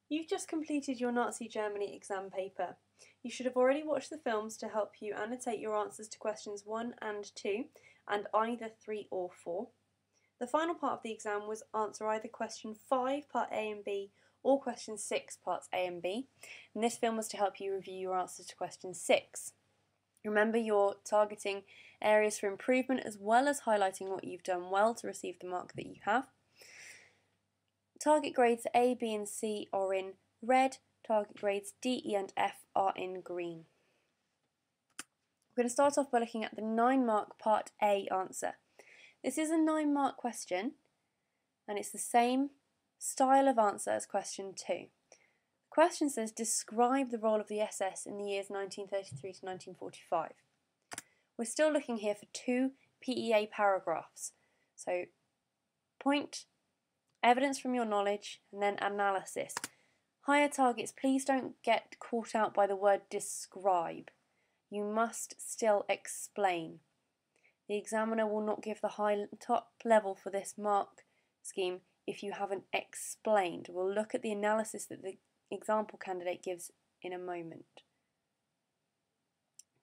You've just completed your Nazi Germany exam paper. You should have already watched the films to help you annotate your answers to questions 1 and 2, and either 3 or 4. The final part of the exam was answer either question 5, part A and B, or question 6, parts A and B, and this film was to help you review your answers to question 6. Remember, you're targeting areas for improvement as well as highlighting what you've done well to receive the mark that you have. Target grades A, B and C are in red, target grades D, E and F are in green. We're going to start off by looking at the 9-mark part A answer. This is a 9-mark question and it's the same style of answer as question 2. The question says describe the role of the SS in the years 1933 to 1945. We're still looking here for 2 PEA paragraphs. So point, evidence from your knowledge, and then analysis. Higher targets, please don't get caught out by the word describe. You must still explain. The examiner will not give the top level for this mark scheme if you haven't explained. We'll look at the analysis that the example candidate gives in a moment.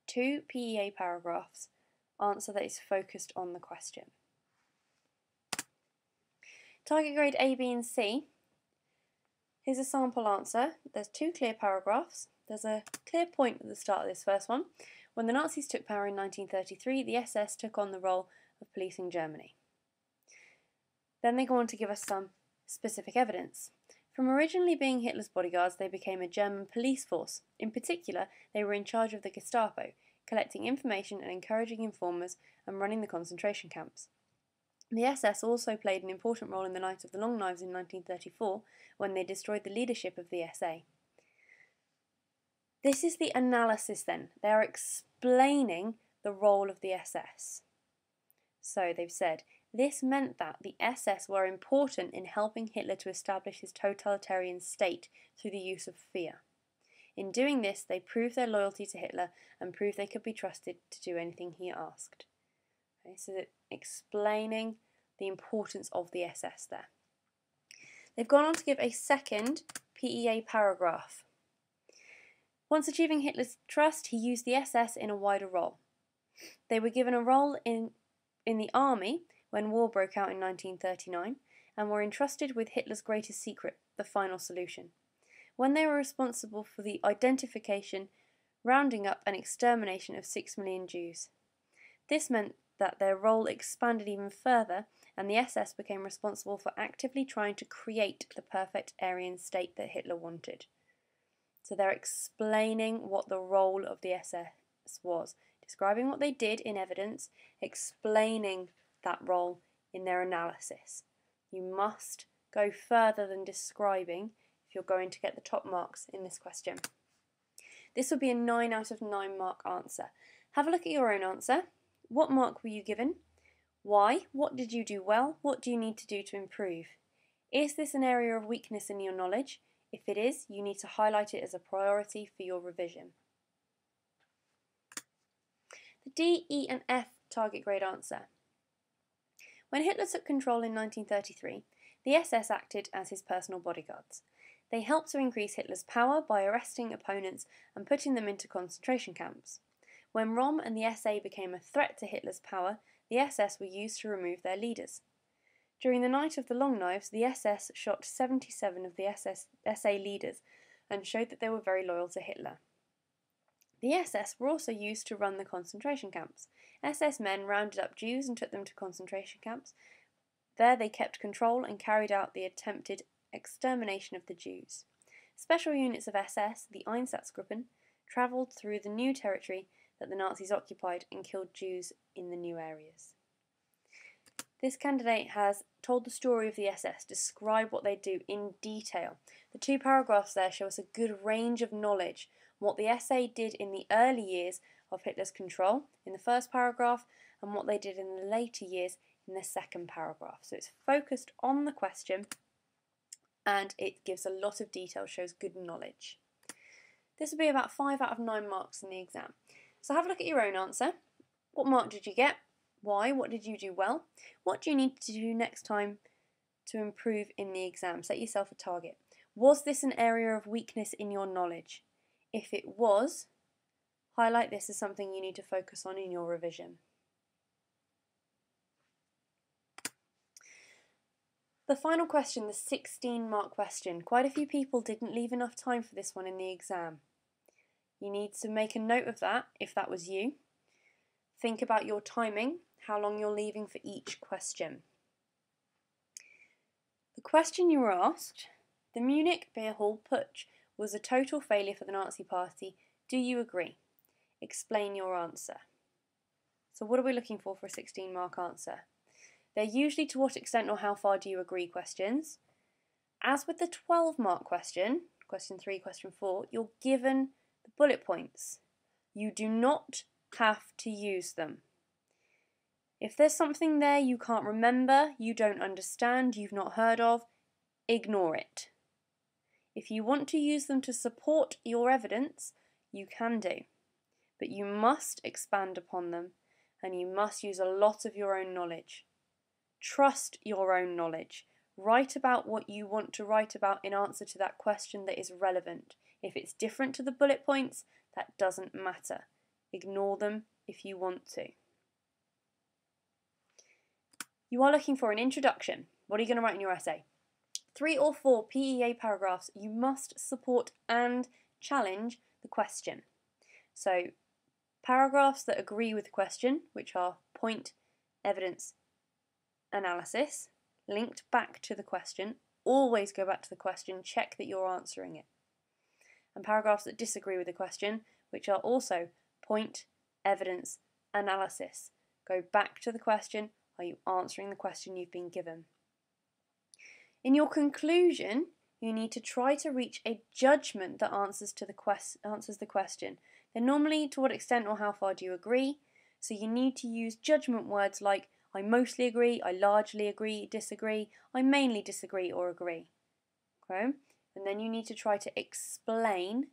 2 PEA paragraphs, answer that is focused on the question. Target grade A, B and C. Here's a sample answer. There's 2 clear paragraphs. There's a clear point at the start of this first one. When the Nazis took power in 1933, the SS took on the role of policing Germany. Then they go on to give us some specific evidence. From originally being Hitler's bodyguards, they became a German police force. In particular, they were in charge of the Gestapo, collecting information and encouraging informers and running the concentration camps. The SS also played an important role in the Night of the Long Knives in 1934 when they destroyed the leadership of the SA. This is the analysis then. They are explaining the role of the SS. So they've said, this meant that the SS were important in helping Hitler to establish his totalitarian state through the use of fear. In doing this, they proved their loyalty to Hitler and proved they could be trusted to do anything he asked. Okay, so explaining the importance of the SS there. They've gone on to give a second PEA paragraph. Once achieving Hitler's trust, he used the SS in a wider role. They were given a role in the army when war broke out in 1939 and were entrusted with Hitler's greatest secret, the final solution. When they were responsible for the identification, rounding up and extermination of 6 million Jews. This meant that their role expanded even further and the SS became responsible for actively trying to create the perfect Aryan state that Hitler wanted. So they're explaining what the role of the SS was, describing what they did in evidence, explaining that role in their analysis. You must go further than describing if you're going to get the top marks in this question. This will be a 9 out of 9 mark answer. Have a look at your own answer. What mark were you given? Why? What did you do well? What do you need to do to improve? Is this an area of weakness in your knowledge? If it is, you need to highlight it as a priority for your revision. The D, E and F target grade answer. When Hitler took control in 1933, the SS acted as his personal bodyguards. They helped to increase Hitler's power by arresting opponents and putting them into concentration camps. When Röhm and the SA became a threat to Hitler's power, the SS were used to remove their leaders. During the Night of the Long Knives, the SS shot 77 of the SA leaders and showed that they were very loyal to Hitler. The SS were also used to run the concentration camps. SS men rounded up Jews and took them to concentration camps. There they kept control and carried out the attempted extermination of the Jews. Special units of SS, the Einsatzgruppen, travelled through the new territory that the Nazis occupied and killed Jews in the new areas. This candidate has told the story of the SS, describe what they do in detail. The 2 paragraphs there show us a good range of knowledge, what the SA did in the early years of Hitler's control in the first paragraph and what they did in the later years in the second paragraph. So it's focused on the question and it gives a lot of detail, shows good knowledge. This will be about 5 out of 9 marks in the exam. So have a look at your own answer. What mark did you get? Why? What did you do well? What do you need to do next time to improve in the exam? Set yourself a target. Was this an area of weakness in your knowledge? If it was, highlight this as something you need to focus on in your revision. The final question, the 16-mark question. Quite a few people didn't leave enough time for this one in the exam. You need to make a note of that if that was you. Think about your timing, how long you're leaving for each question. The question you were asked, the Munich Beer Hall Putsch was a total failure for the Nazi Party. Do you agree? Explain your answer. So what are we looking for a 16-mark answer? They're usually to what extent or how far do you agree questions. As with the 12-mark question, question 3, question 4, you're given the bullet points. You do not have to use them. If there's something there you can't remember, you don't understand, you've not heard of, ignore it. If you want to use them to support your evidence, you can do. But you must expand upon them and you must use a lot of your own knowledge. Trust your own knowledge. Write about what you want to write about in answer to that question that is relevant. If it's different to the bullet points, that doesn't matter. Ignore them if you want to. You are looking for an introduction. What are you going to write in your essay? 3 or 4 PEA paragraphs. You must support and challenge the question. So, paragraphs that agree with the question, which are point, evidence, analysis, linked back to the question. Always go back to the question, check that you're answering it. And paragraphs that disagree with the question, which are also point, evidence, analysis. Go back to the question. Are you answering the question you've been given? In your conclusion, you need to try to reach a judgment that answers the question. They're normally to what extent or how far do you agree? So you need to use judgment words like I mostly agree, I largely agree, disagree, I mainly disagree or agree. Okay? And then you need to try to explain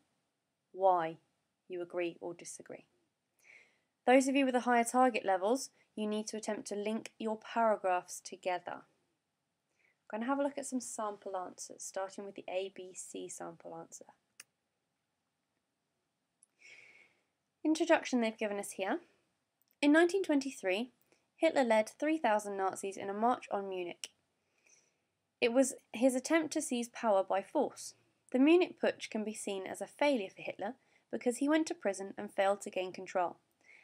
why you agree or disagree. Those of you with the higher target levels, you need to attempt to link your paragraphs together. I'm going to have a look at some sample answers, starting with the ABC sample answer. Introduction they've given us here. In 1923, Hitler led 3,000 Nazis in a march on Munich. It was his attempt to seize power by force. The Munich Putsch can be seen as a failure for Hitler because he went to prison and failed to gain control.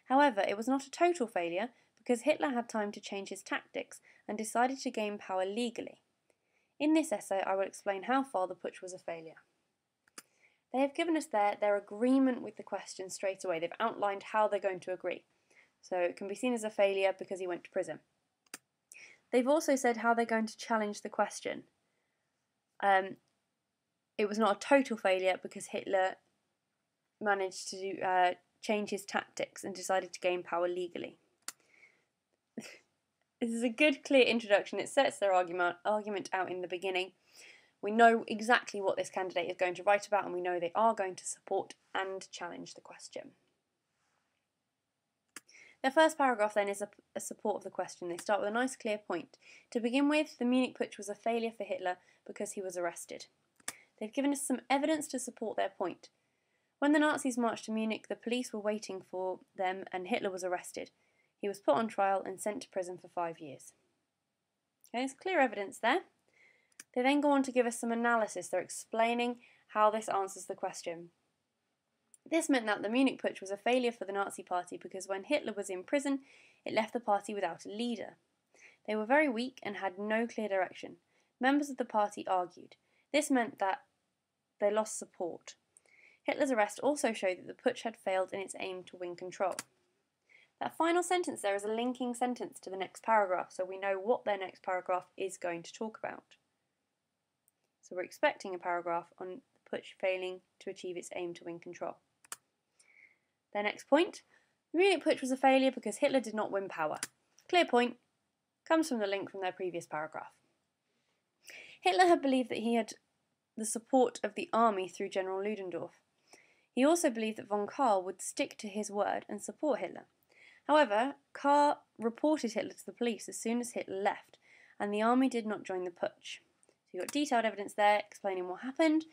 However, it was not a total failure because Hitler had time to change his tactics and decided to gain power legally. In this essay, I will explain how far the putsch was a failure. They have given us their agreement with the question straight away. They've outlined how they're going to agree. So it can be seen as a failure because he went to prison. They've also said how they're going to challenge the question. It was not a total failure because Hitler managed to change his tactics and decided to gain power legally. This is a good, clear introduction. It sets their argument out in the beginning. We know exactly what this candidate is going to write about and we know they are going to support and challenge the question. Their first paragraph then is a support of the question. They start with a nice clear point. To begin with, the Munich Putsch was a failure for Hitler because he was arrested. They've given us some evidence to support their point. When the Nazis marched to Munich, the police were waiting for them and Hitler was arrested. He was put on trial and sent to prison for 5 years. Okay, there's clear evidence there. They then go on to give us some analysis. They're explaining how this answers the question. This meant that the Munich Putsch was a failure for the Nazi Party because when Hitler was in prison, it left the party without a leader. They were very weak and had no clear direction. Members of the party argued. This meant that they lost support. Hitler's arrest also showed that the putsch had failed in its aim to win control. That final sentence there is a linking sentence to the next paragraph, so we know what their next paragraph is going to talk about. So we're expecting a paragraph on the putsch failing to achieve its aim to win control. Their next point, the Munich Putsch was a failure because Hitler did not win power. Clear point, comes from the link from their previous paragraph. Hitler had believed that he had the support of the army through General Ludendorff. He also believed that von Kahr would stick to his word and support Hitler. However, Kahr reported Hitler to the police as soon as Hitler left, and the army did not join the putsch. So You've got detailed evidence there explaining what happened.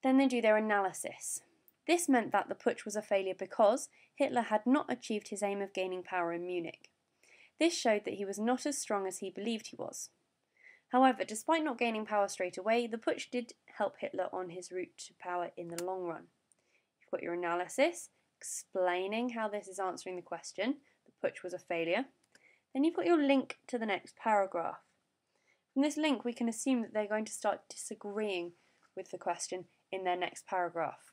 Then they do their analysis. This meant that the putsch was a failure because Hitler had not achieved his aim of gaining power in Munich. This showed that he was not as strong as he believed he was. However, despite not gaining power straight away, the putsch did help Hitler on his route to power in the long run. You've got your analysis, explaining how this is answering the question, the putsch was a failure. Then you've got your link to the next paragraph. From this link, we can assume that they're going to start disagreeing with the question in their next paragraph.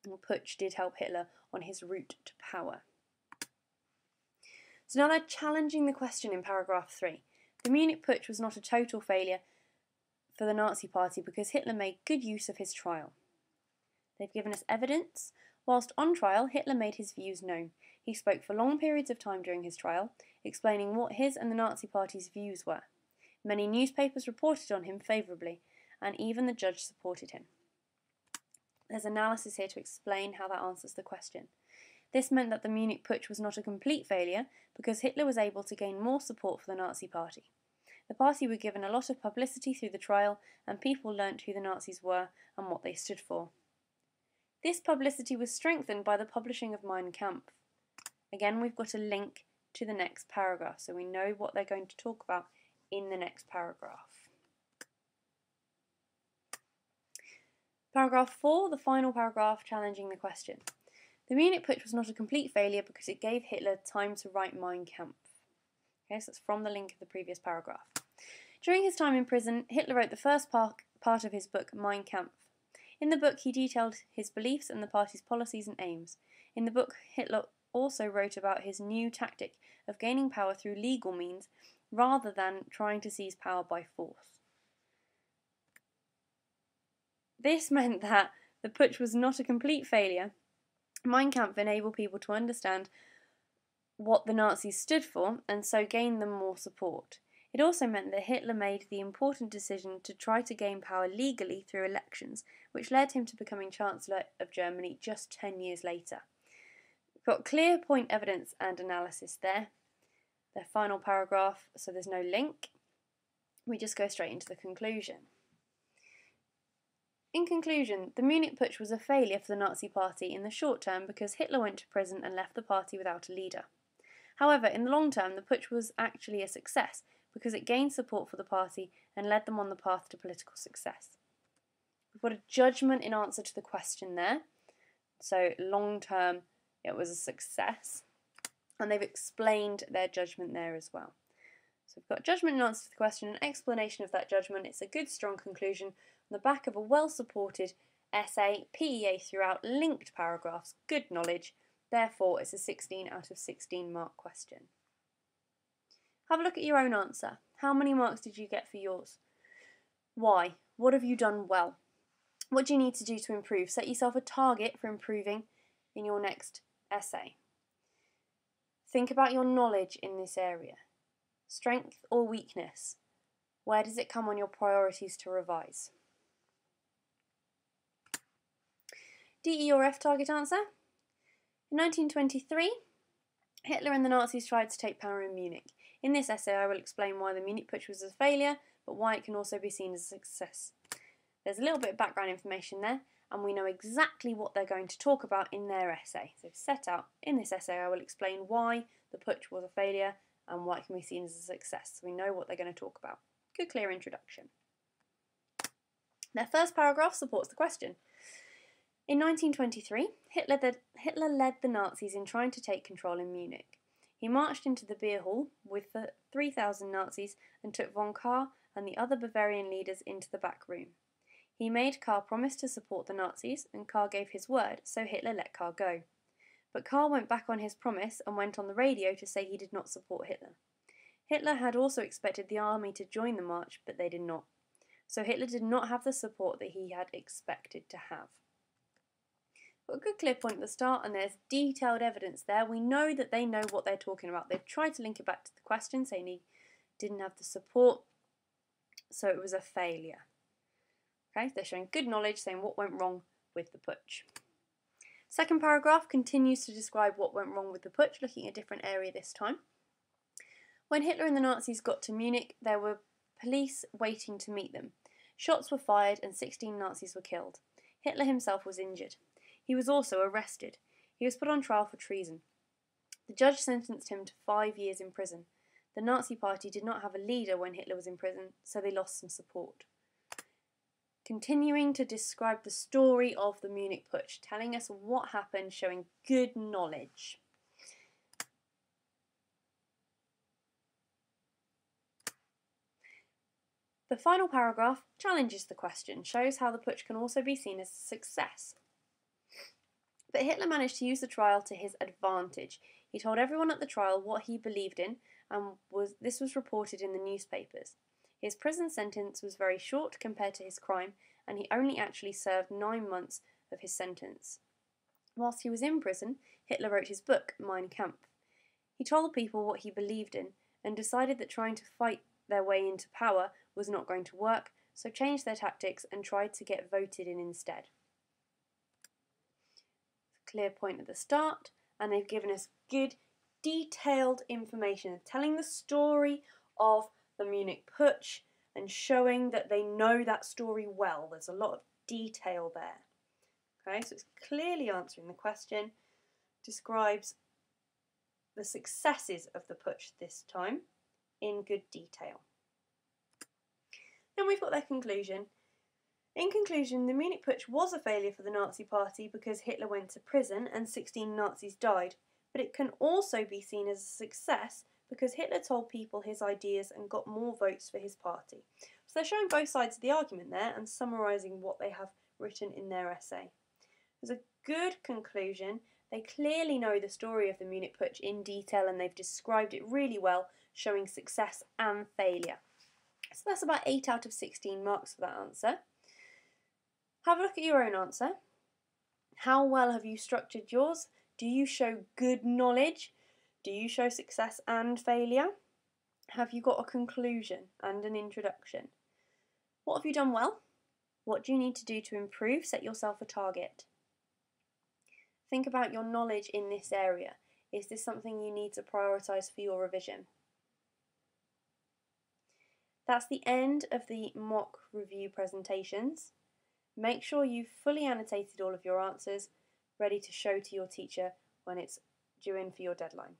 The putsch did help Hitler on his route to power. So now they're challenging the question in paragraph 3. The Munich putsch was not a total failure for the Nazi Party because Hitler made good use of his trial. They've given us evidence. Whilst on trial, Hitler made his views known. He spoke for long periods of time during his trial, explaining what his and the Nazi Party's views were. Many newspapers reported on him favourably, and even the judge supported him. There's analysis here to explain how that answers the question. This meant that the Munich putsch was not a complete failure because Hitler was able to gain more support for the Nazi Party. The party were given a lot of publicity through the trial, and people learnt who the Nazis were and what they stood for. This publicity was strengthened by the publishing of Mein Kampf. Again, we've got a link to the next paragraph, so we know what they're going to talk about in the next paragraph. Paragraph 4, the final paragraph challenging the question. The Munich putsch was not a complete failure because it gave Hitler time to write Mein Kampf. Okay, so that's from the link of the previous paragraph. During his time in prison, Hitler wrote the first part of his book, Mein Kampf. In the book, he detailed his beliefs and the party's policies and aims. In the book, Hitler also wrote about his new tactic of gaining power through legal means rather than trying to seize power by force. This meant that the putsch was not a complete failure. Mein Kampf enabled people to understand what the Nazis stood for and so gain them more support. It also meant that Hitler made the important decision to try to gain power legally through elections, which led him to becoming Chancellor of Germany just 10 years later. We've got clear point evidence and analysis there. Their final paragraph, so there's no link. We just go straight into the conclusion. In conclusion, the Munich putsch was a failure for the Nazi Party in the short term because Hitler went to prison and left the party without a leader. However, in the long term, the putsch was actually a success because it gained support for the party and led them on the path to political success. We've got a judgment in answer to the question there. So long term, it was a success. And they've explained their judgment there as well. So we've got judgment in answer to the question, an explanation of that judgment. It's a good, strong conclusion on the back of a well-supported essay, PEA throughout, linked paragraphs, good knowledge. Therefore, it's a 16 out of 16 mark question. Have a look at your own answer. How many marks did you get for yours? Why? What have you done well? What do you need to do to improve? Set yourself a target for improving in your next essay. Think about your knowledge in this area. Strength or weakness? Where does it come on your priorities to revise? D, E or F target answer? In 1923, Hitler and the Nazis tried to take power in Munich. In this essay, I will explain why the Munich putsch was a failure, but why it can also be seen as a success. There's a little bit of background information there, and we know exactly what they're going to talk about in their essay. So set out in this essay, I will explain why the putsch was a failure and why it can be seen as a success. So we know what they're going to talk about. Good, clear introduction. Their first paragraph supports the question. In 1923, Hitler led the Nazis in trying to take control in Munich. He marched into the beer hall with the 3,000 Nazis and took von Kahr and the other Bavarian leaders into the back room. He made Kahr promise to support the Nazis, and Kahr gave his word, so Hitler let Kahr go. But Kahr went back on his promise and went on the radio to say he did not support Hitler. Hitler had also expected the army to join the march, but they did not. So Hitler did not have the support that he had expected to have. Got a good clear point at the start, and there's detailed evidence there. We know that they know what they're talking about. They've tried to link it back to the question, saying he didn't have the support, so it was a failure. Okay, they're showing good knowledge, saying what went wrong with the putsch. Second paragraph continues to describe what went wrong with the putsch, looking at a different area this time. When Hitler and the Nazis got to Munich, there were police waiting to meet them. Shots were fired and 16 Nazis were killed. Hitler himself was injured. He was also arrested. He was put on trial for treason. The judge sentenced him to 5 years in prison. The Nazi Party did not have a leader when Hitler was in prison, so they lost some support. Continuing to describe the story of the Munich Putsch, telling us what happened, showing good knowledge. The final paragraph challenges the question, shows how the putsch can also be seen as a success. But Hitler managed to use the trial to his advantage. He told everyone at the trial what he believed in, and this was reported in the newspapers. His prison sentence was very short compared to his crime, and he only actually served 9 months of his sentence. Whilst he was in prison, Hitler wrote his book, Mein Kampf. He told people what he believed in, and decided that trying to fight their way into power was not going to work, so changed their tactics and tried to get voted in instead. Clear point at the start, and they've given us good, detailed information, telling the story of the Munich Putsch and showing that they know that story well. There's a lot of detail there. Okay, so it's clearly answering the question, describes the successes of the putsch this time in good detail. Then we've got their conclusion. In conclusion, the Munich Putsch was a failure for the Nazi Party because Hitler went to prison and 16 Nazis died, but it can also be seen as a success because Hitler told people his ideas and got more votes for his party. So they're showing both sides of the argument there and summarising what they have written in their essay. There's a good conclusion. They clearly know the story of the Munich Putsch in detail and they've described it really well, showing success and failure. So that's about 8 out of 16 marks for that answer. Have a look at your own answer. How well have you structured yours? Do you show good knowledge? Do you show success and failure? Have you got a conclusion and an introduction? What have you done well? What do you need to do to improve? Set yourself a target. Think about your knowledge in this area. Is this something you need to prioritise for your revision? That's the end of the mock review presentations. Make sure you've fully annotated all of your answers, ready to show to your teacher when it's due in for your deadline.